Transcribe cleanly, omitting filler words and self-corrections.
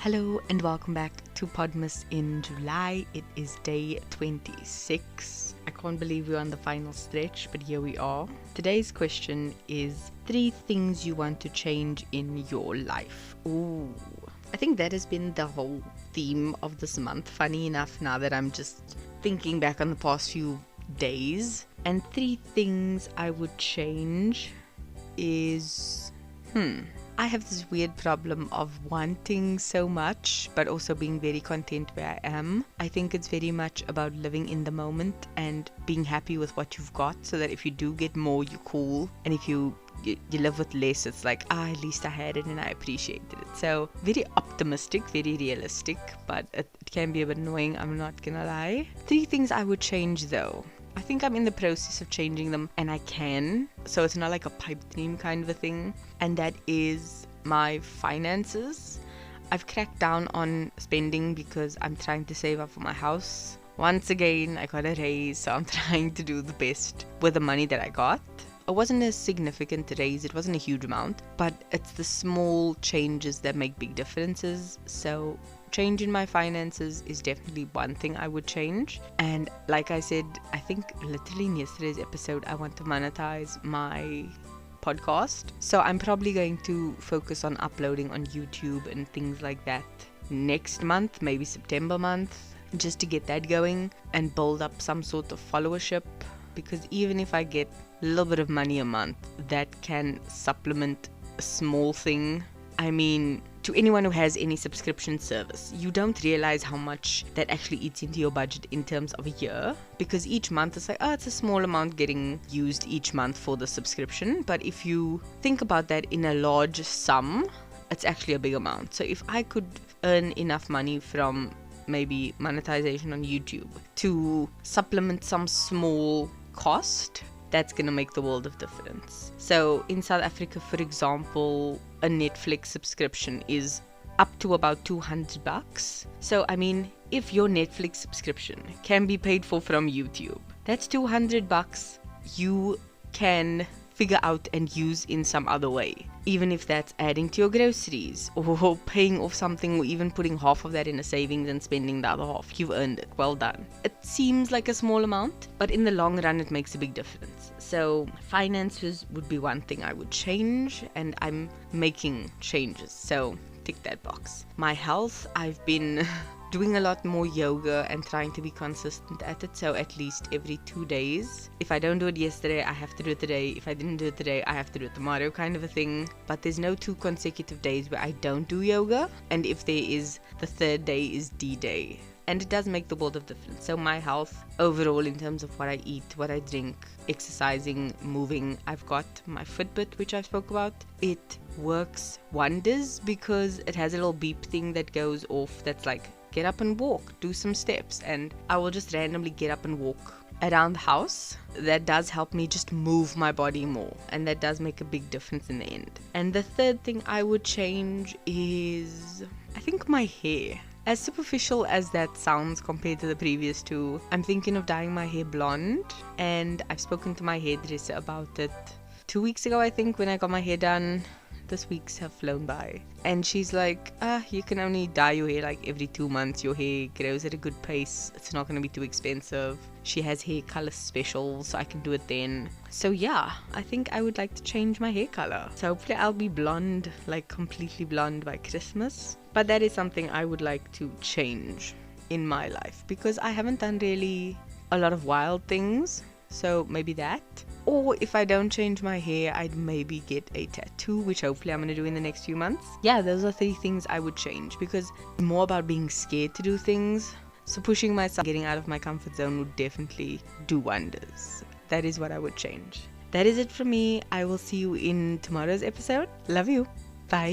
Hello and welcome back to Podmas in July. It is day 26. I can't believe we're on the final stretch, but here we are. Today's question is 3 things you want to change in your life. Ooh, I think that has been the whole theme of this month. Funny enough, now that I'm just thinking back on the past few days. And 3 things I would change is... I have this weird problem of wanting so much, but also being very content where I am. I think it's very much about living in the moment and being happy with what you've got, so that if you do get more, you're cool. And if you live with less, it's like, at least I had it and I appreciated it. So very optimistic, very realistic, but it can be a bit annoying, I'm not gonna lie. 3 things I would change though. I think I'm in the process of changing them and I can. So it's not like a pipe dream kind of a thing. And that is my finances. I've cracked down on spending because I'm trying to save up for my house. Once again, I got a raise, so I'm trying to do the best with the money that I got. It wasn't a significant raise, it wasn't a huge amount, but it's the small changes that make big differences. So changing my finances is definitely one thing I would change. And like I said, I think literally in yesterday's episode, I want to monetize my podcast. So I'm probably going to focus on uploading on YouTube and things like that next month, maybe September month, just to get that going and build up some sort of followership. Because even if I get a little bit of money a month, that can supplement a small thing. I mean, to anyone who has any subscription service, you don't realize how much that actually eats into your budget in terms of a year, because each month it's like, it's a small amount getting used each month for the subscription. But if you think about that in a large sum, it's actually a big amount. So if I could earn enough money from maybe monetization on YouTube to supplement some small cost, that's gonna make the world of difference. So in South Africa, for example, a Netflix subscription is up to about $200. So I mean, if your Netflix subscription can be paid for from YouTube, that's $200 you can figure out and use in some other way. Even if that's adding to your groceries or paying off something, or even putting half of that in a savings and spending the other half, you've earned it. Well done. It seems like a small amount, but in the long run it makes a big difference. So finances would be one thing I would change, and I'm making changes, so tick that box. My health, I've been doing a lot more yoga and trying to be consistent at it, so at least every 2 days. If I don't do it yesterday, I have to do it today. If I didn't do it today, I have to do it tomorrow, kind of a thing. But there's no 2 consecutive days where I don't do yoga, and if there is, the 3rd day is D-Day. And it does make the world of difference. So my health overall, in terms of what I eat, what I drink, exercising, moving, I've got my Fitbit, which I spoke about. It works wonders because it has a little beep thing that goes off that's like, get up and walk, do some steps, and I will just randomly get up and walk around the house. That does help me just move my body more, and that does make a big difference in the end. And the 3rd thing I would change is, I think, my hair. As superficial as that sounds compared to the previous 2, I'm thinking of dyeing my hair blonde, and I've spoken to my hairdresser about it 2 weeks ago, I think, when I got my hair done. This weeks have flown by, and she's like, you can only dye your hair like every 2 months. Your hair grows at a good pace, it's not going to be too expensive. She has hair color specials, so I can do it then. So yeah, I think I would like to change my hair color, so hopefully I'll be blonde, like completely blonde by Christmas. But that is something I would like to change in my life, because I haven't done really a lot of wild things. So maybe that. Or if I don't change my hair, I'd maybe get a tattoo, which hopefully I'm going to do in the next few months. Yeah, those are 3 things I would change, because it's more about being scared to do things. So pushing myself, getting out of my comfort zone would definitely do wonders. That is what I would change. That is it from me. I will see you in tomorrow's episode. Love you. Bye.